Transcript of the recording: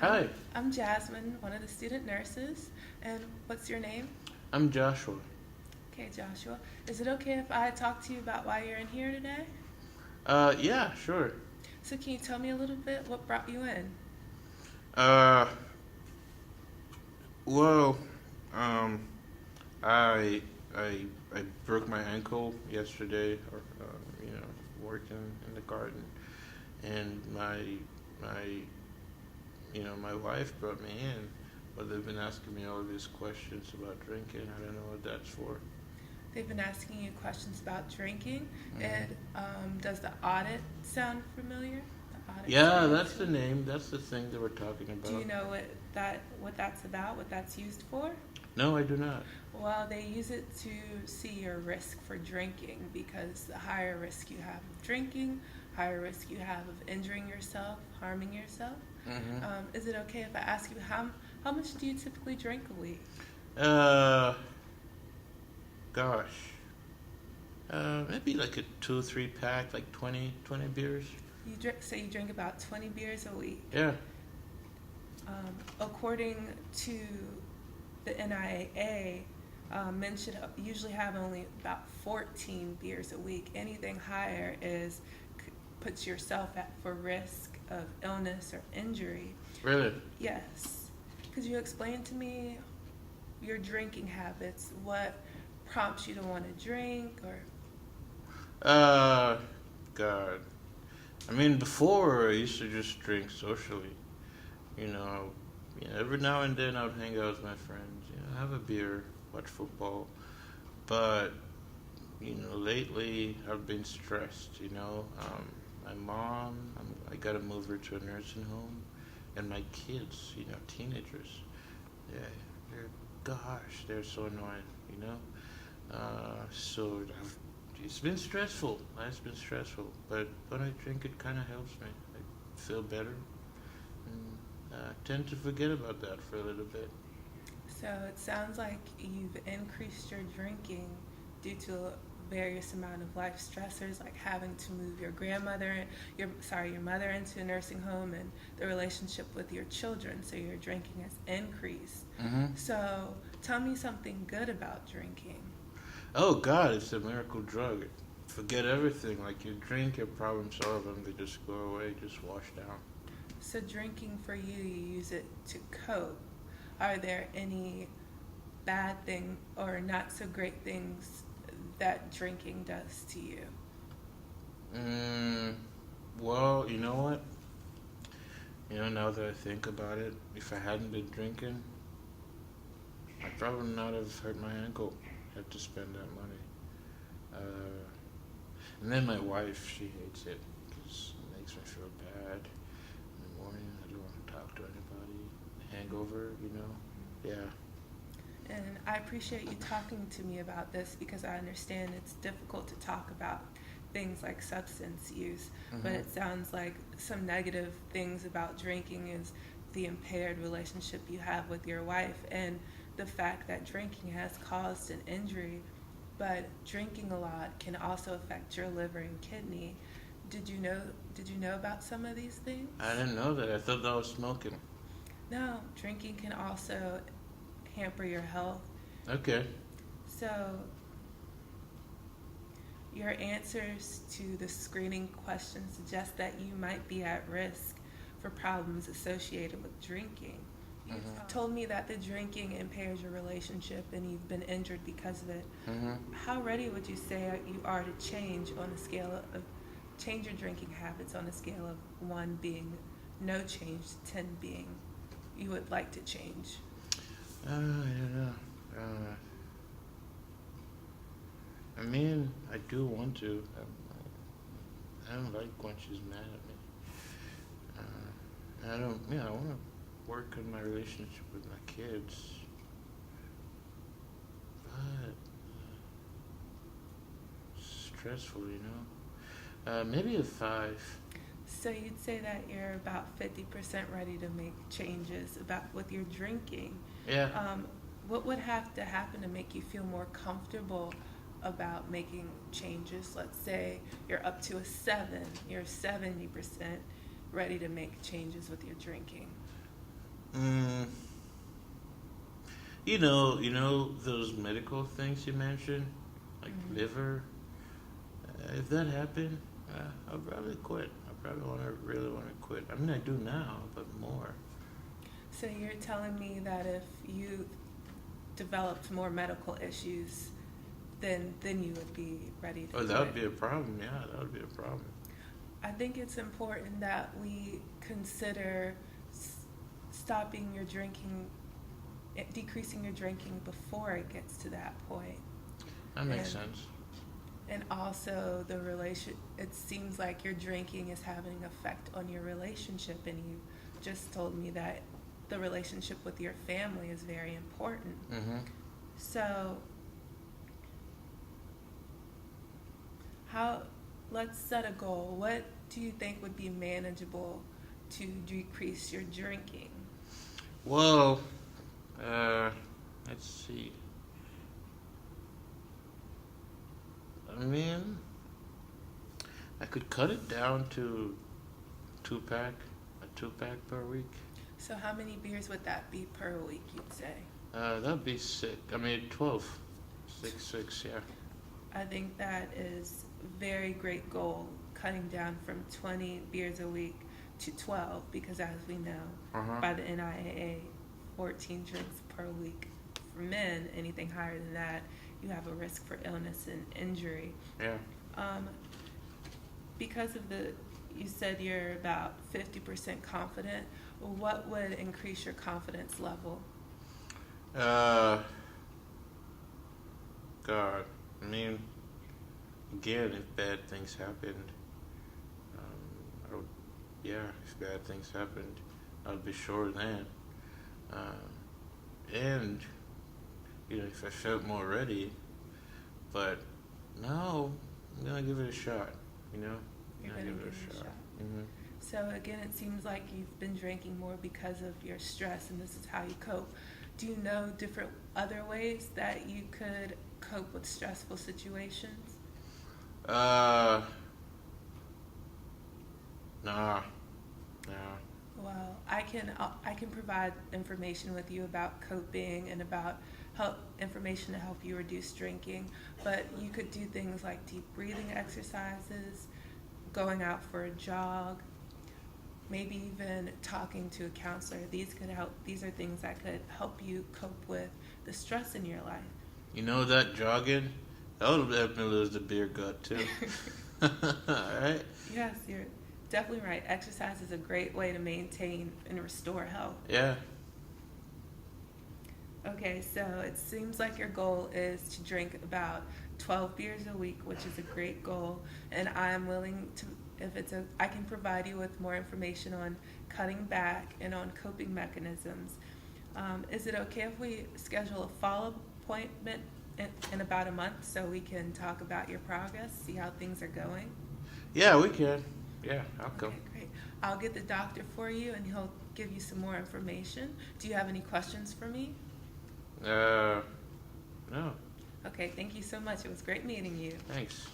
I'm, Hi, I'm Jasmine, one of the student nurses. And what's your name? I'm Joshua. Okay, Joshua. Is it okay if I talk to you about why you're in here today? Yeah, sure. So, can you tell me a little bit what brought you in? Uh, well, um, I, I broke my ankle yesterday, working in the garden, and my, my wife brought me in, but they've been asking me all these questions about drinking. I don't know what that's for. They've been asking you questions about drinking. hmm And does the audit sound familiar? The audit Yeah, that's the credential? name. That's the thing that we're talking Do you about. know what that's about? What that's used for? No, I do not. Well, they use it to see your risk for drinking because the higher risk you have of drinking, higher risk you have of injuring yourself, harming yourself. hmm Is it okay if I ask you how much do you typically drink a week? Uh, Gosh. Maybe like a 2 or 3 pack, like 20 beers. You drink about 20 beers a week. Yeah. According to the NIAA, men should usually have only about 14 beers a week. Anything higher puts yourself at for risk of illness or injury. Really? Yes. Could you explain to me your drinking habits? What prompts you to want to drink or Uh, God. I mean, before I used to just drink socially. You know, every now and then I would hang out with my friends. Have a beer, watch football. But lately I've been stressed. My mom, I gotta move her to a nursing home, and my kids, teenagers. Yeah, they're they're so annoying. You know. So it's been stressful. Life's been stressful, but when I drink, it kind of helps me. I feel better, and tend to forget about that for a little bit. so it sounds like you've increased your drinking due to a various amount of life stressors like having to move your mother into a nursing home and the relationship with your children, so your drinking has increased. hmm So tell me something good about drinking. Oh God, it's a miracle drug. Forget everything. Like you drink, your problems solve them. They just go away, just wash down. So drinking for you use it to cope. Are there any bad thing or not so great things that drinking does to you? Mm, well, you know what? Now that I think about it, if I hadn't been drinking, I'd probably not have hurt my ankle. Had to spend that money. Uh, and then my wife, she hates it because it makes me feel bad in the morning. I don't want to talk to anybody. Hangover. Yeah. And I appreciate you talking to me about this because I understand it's difficult to talk about things like substance use, but Mhm. it sounds like some negative things about drinking is the impaired relationship you have with your wife and the fact that drinking has caused an injury, but drinking a lot can also affect your liver and kidney. Did you know about some of these I things? didn't know that. I thought that was smoking. No, drinking can also hamper your health. Okay. So your answers to the screening question suggest that you might be at risk for problems associated with drinking. Mhm. You've told me that the drinking impairs your relationship and you've been injured because of it. Mhm. How ready would you say you are to change your drinking habits on a scale of 1 being no change to 10 being you would like to change? I don't know. Uh, I mean, I do want to. I don't like when she's mad at me. I don't. Yeah, I want to work on my relationship with my kids, but stressful. Maybe a 5. So you'd say that you're about 50% ready to make changes about with your drinking. Yeah. Um, what would have to happen to make you feel more comfortable about making changes? Let's say you're up to a 7, you're 70% ready to make changes with your drinking. Mm, you know those medical things you mentioned, like Hmm. liver. If that happened, I'll probably quit. I probably really want to quit. I mean, I do now, but more. So you're telling me that if you developed more medical issues, then you would be ready to Oh, that would quit. be a problem. Yeah, that would be a problem. I think it's important that we consider stopping your drinking, decreasing your drinking before it gets to that point. That makes And sense. and also the relation. It seems like your drinking is having an effect on your relationship, and you just told me that the relationship with your family is very important. Mm-hmm. So how? Let's set a goal. What do you think would be manageable to decrease your drinking? Well, uh, let's see. I mean, I could cut it down to two pack, a 2 pack per week. So how many beers would that be per week, you'd say? That'd be sick. I mean, 12. 6, 6, yeah. I think that is a very great goal, cutting down from 20 beers a week to 12, because as we know, Uh huh. by the NIAA, 14 drinks per week for men. Anything higher than that, you have a risk for illness and injury. Yeah. Um, because of the, you said you're about 50% confident. What would increase your confidence level? Uh, God. I mean, again, if bad things happened, I would, yeah, if bad things happened, I'd be sure then. And, if I felt more ready, but no, I'm gonna give it a shot, you know? You're I'm going gonna to give give it it a a shot. shot. Mm-hmm. So again, it seems like you've been drinking more because of your stress, and this is how you cope. Do you know different other ways that you could cope with stressful situations? Uh, nah, nah. Well, I can provide information with you about coping and about help information to help you reduce drinking. But you could do things like deep breathing exercises, going out for a jog, maybe even talking to a counselor. These could help. These are things that could help you cope with the stress in your life. You know that jogging? That would help me lose the beer gut too. Alright? Yes, you're definitely right. Exercise is a great way to maintain and restore health. Yeah. Okay, so it seems like your goal is to drink about 12 beers a week, which is a great goal. And I'm willing to, I can provide you with more information on cutting back and on coping mechanisms. Is it okay if we schedule a follow-up appointment in about a month so we can talk about your progress, see how things are going? Yeah, we can. Yeah, I'll come. Okay, great. I'll get the doctor for you and he'll give you some more information. Do you have any questions for me? No. Okay, thank you so much. It was great meeting you. Thanks.